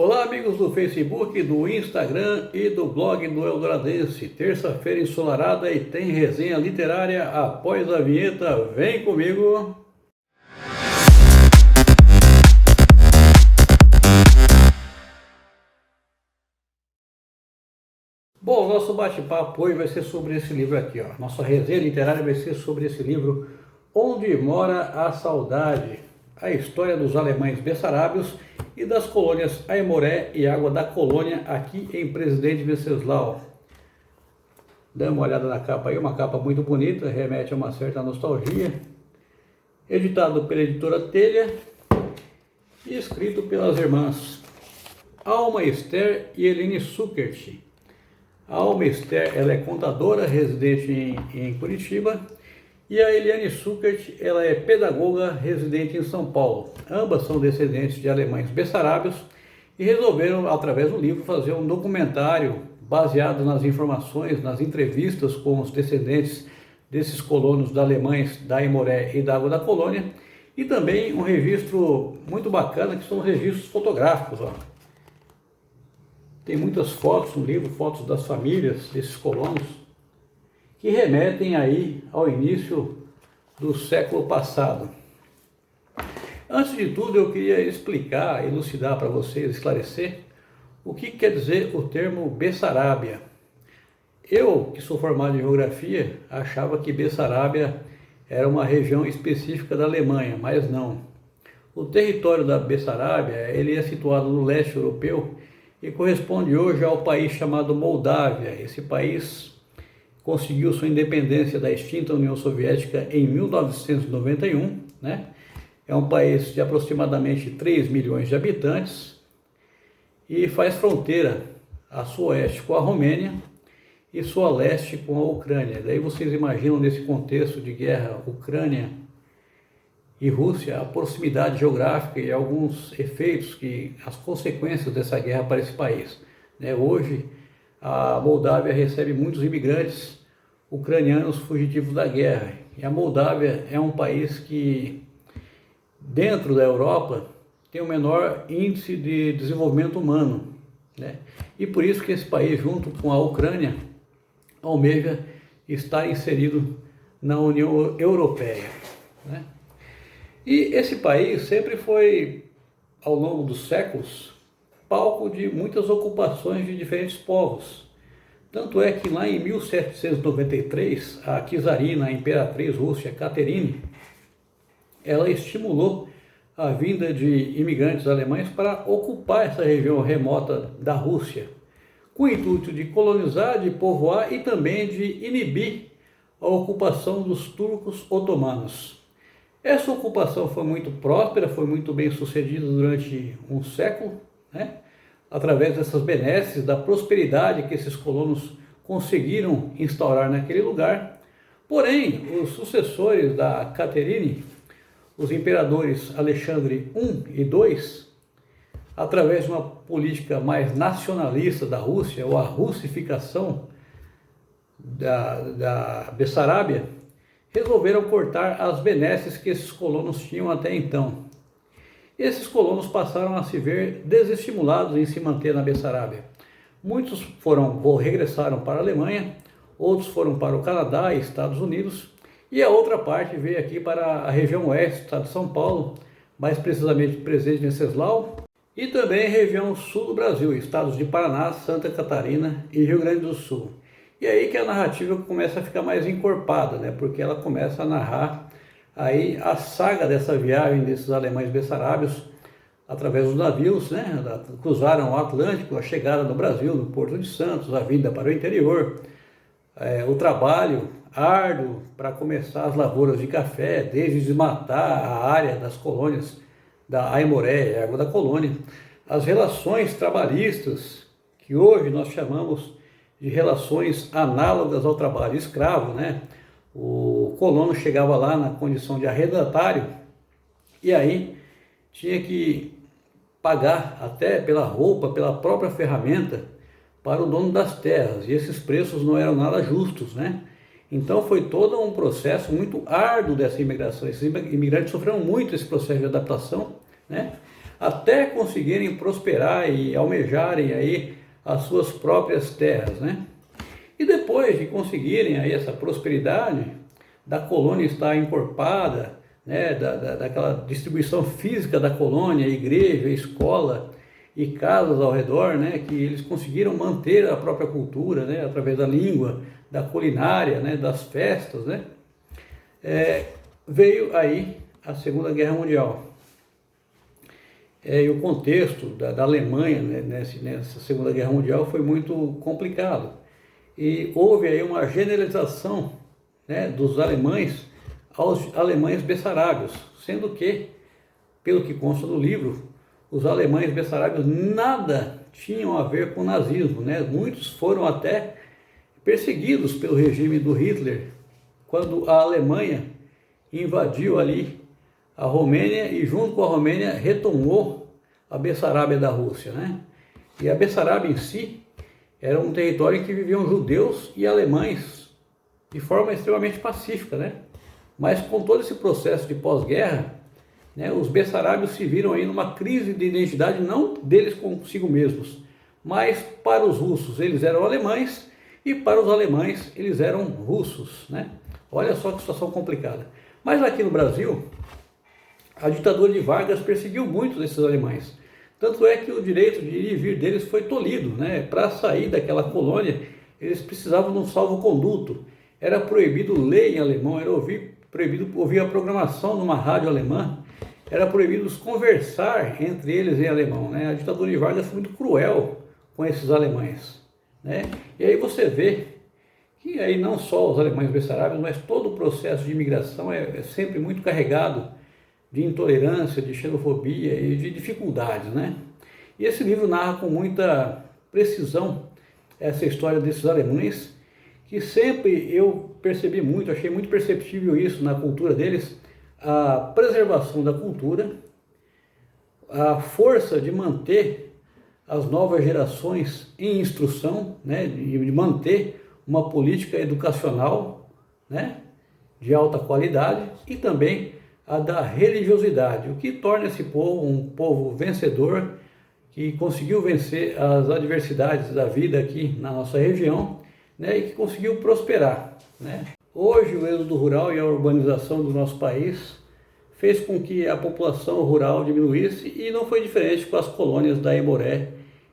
Olá, amigos do Facebook, do Instagram e do blog do Eldoradense. Terça-feira ensolarada e tem resenha literária após a vinheta. Vem comigo! Bom, o nosso bate-papo hoje vai ser sobre esse livro aqui, ó. Nossa resenha literária vai ser sobre esse livro, Onde Mora a Saudade, a história dos alemães bessarábios e das colônias Aimoré e Água da Colônia aqui em Presidente Venceslau. Dá uma olhada na capa aí, uma capa muito bonita, remete a uma certa nostalgia. Editado pela editora Telha e escrito pelas irmãs Alma Esther e Helene Suckert. A Alma Esther, ela é contadora, residente em Curitiba, e a Eliane Suckert, ela é pedagoga, residente em São Paulo. Ambas são descendentes de alemães bessarábios e resolveram, através do livro, fazer um documentário baseado nas informações, nas entrevistas com os descendentes desses colonos da alemães da Aimoré e da Água da Colônia, e também um registro muito bacana, que são os registros fotográficos, ó. Tem muitas fotos no livro, fotos das famílias desses colonos, que remetem aí ao início do século passado. Antes de tudo, eu queria explicar, elucidar para vocês, esclarecer o que quer dizer o termo Bessarábia. Eu, que sou formado em geografia, achava que Bessarábia era uma região específica da Alemanha, mas não. O território da Bessarábia, ele é situado no leste europeu e corresponde hoje ao país chamado Moldávia. Esse país conseguiu sua independência da extinta União Soviética em 1991, né? É um país de aproximadamente 3 milhões de habitantes e faz fronteira a suoeste com a Romênia e sul leste com a Ucrânia. Daí vocês imaginam, nesse contexto de guerra Ucrânia e Rússia, a proximidade geográfica e alguns efeitos, as consequências dessa guerra para esse país. Hoje, a Moldávia recebe muitos imigrantes ucranianos fugitivos da guerra. E a Moldávia é um país que, dentro da Europa, tem o menor índice de desenvolvimento humano, E por isso que esse país, junto com a Ucrânia, almeja estar inserido na União Europeia, E esse país sempre foi, ao longo dos séculos, palco de muitas ocupações de diferentes povos. Tanto é que lá em 1793, a czarina, a imperatriz Rússia Caterine, ela estimulou a vinda de imigrantes alemães para ocupar essa região remota da Rússia, com o intuito de colonizar, de povoar e também de inibir a ocupação dos turcos otomanos. Essa ocupação foi muito próspera, foi muito bem sucedida durante um século, através dessas benesses, da prosperidade que esses colonos conseguiram instaurar naquele lugar. Porém, os sucessores da Caterine, os imperadores Alexandre I e II, através de uma política mais nacionalista da Rússia, ou a russificação da Bessarábia, resolveram cortar as benesses que esses colonos tinham até então. Esses colonos passaram a se ver desestimulados em se manter na Bessarábia. Muitos regressaram para a Alemanha, outros foram para o Canadá e Estados Unidos, e a outra parte veio aqui para a região oeste do estado de São Paulo, mais precisamente Presidente Venceslau, e também a região sul do Brasil, estados de Paraná, Santa Catarina e Rio Grande do Sul. E aí que a narrativa começa a ficar mais encorpada, porque ela começa a narrar aí a saga dessa viagem desses alemães bessarábios através dos navios, cruzaram o Atlântico, a chegada no Brasil, no Porto de Santos, a vinda para o interior, o trabalho árduo para começar as lavouras de café, desde desmatar a área das colônias da Aimoré e Água da Colônia, as relações trabalhistas, que hoje nós chamamos de relações análogas ao trabalho escravo, O colono chegava lá na condição de arrendatário e aí tinha que pagar até pela roupa, pela própria ferramenta para o dono das terras, e esses preços não eram nada justos, Então foi todo um processo muito árduo dessa imigração. Esses imigrantes sofreram muito esse processo de adaptação, até conseguirem prosperar e almejarem aí as suas próprias terras, né? E depois de conseguirem aí essa prosperidade, da colônia estar encorpada, né, daquela distribuição física da colônia, igreja, escola e casas ao redor, né, que eles conseguiram manter a própria cultura, né, através da língua, da culinária, né, das festas, né, veio aí a Segunda Guerra Mundial. E o contexto da Alemanha, né, nessa Segunda Guerra Mundial foi muito complicado. E houve aí uma generalização, né, dos alemães aos alemães bessarábios, sendo que, pelo que consta no livro, os alemães bessarábios nada tinham a ver com o nazismo, né? Muitos foram até perseguidos pelo regime do Hitler, quando a Alemanha invadiu ali a Romênia e junto com a Romênia retomou a Bessarábia da Rússia, né? E a Bessarábia em si era um território em que viviam judeus e alemães de forma extremamente pacífica, né? Mas com todo esse processo de pós-guerra, né, os bessarábios se viram aí numa crise de identidade, não deles consigo mesmos, mas para os russos eles eram alemães e para os alemães eles eram russos, né? Olha só que situação complicada. Mas aqui no Brasil, a ditadura de Vargas perseguiu muito desses alemães. Tanto é que o direito de ir e vir deles foi tolhido, né? Para sair daquela colônia, eles precisavam de um salvo-conduto. Era proibido ler em alemão, era proibido ouvir a programação numa rádio alemã, era proibido conversar entre eles em alemão, né? A ditadura de Vargas foi muito cruel com esses alemães, né? E aí você vê que aí não só os alemães bessarábios, mas todo o processo de imigração é sempre muito carregado de intolerância, de xenofobia e de dificuldades, né? E esse livro narra com muita precisão essa história desses alemães, que sempre eu percebi muito, achei muito perceptível isso na cultura deles, a preservação da cultura, a força de manter as novas gerações em instrução, né, de manter uma política educacional, né, de alta qualidade, e também a da religiosidade, o que torna esse povo um povo vencedor, que conseguiu vencer as adversidades da vida aqui na nossa região, né, e que conseguiu prosperar, né? Hoje o êxodo rural e a urbanização do nosso país fez com que a população rural diminuísse, e não foi diferente com as colônias da Aimoré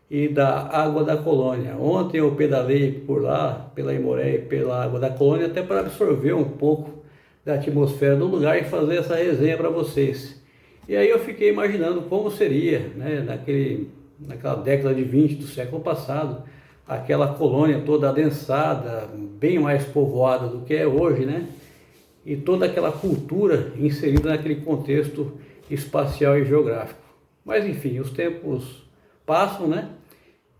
e da Água da Colônia. Ontem eu pedalei por lá, pela Aimoré e pela Água da Colônia, até para absorver um pouco da atmosfera do lugar e fazer essa resenha para vocês. E aí eu fiquei imaginando como seria, né, naquela década de 20 do século passado, aquela colônia toda adensada, bem mais povoada do que é hoje, né? E toda aquela cultura inserida naquele contexto espacial e geográfico. Mas enfim, os tempos passam, né?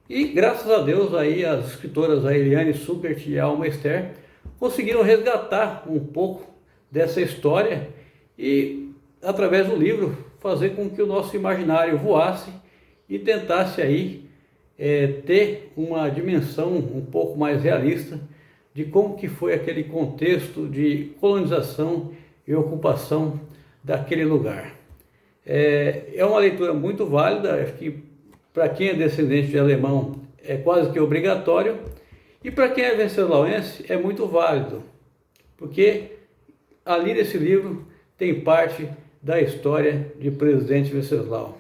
E graças a Deus aí as escritoras a Eliane Suckert e a Alma Ester conseguiram resgatar um pouco dessa história e, através do livro, fazer com que o nosso imaginário voasse e tentasse aí ter uma dimensão um pouco mais realista de como que foi aquele contexto de colonização e ocupação daquele lugar. É uma leitura muito válida, acho que para quem é descendente de alemão é quase que obrigatório, e para quem é venceslau-ense é muito válido, porque ali nesse livro tem parte da história de Presidente Venceslau.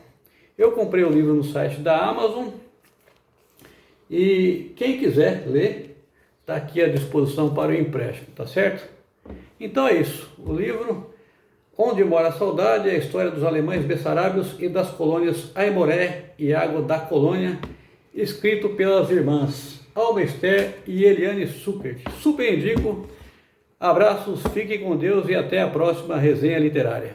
Eu comprei o livro no site da Amazon, e quem quiser ler, está aqui à disposição para o empréstimo, tá certo? Então é isso, o livro Onde Mora a Saudade, é a história dos alemães bessarábios e das colônias Aimoré e Água da Colônia, escrito pelas irmãs Alma Ester e Eliane Suckert. Super indico, abraços, fiquem com Deus e até a próxima resenha literária.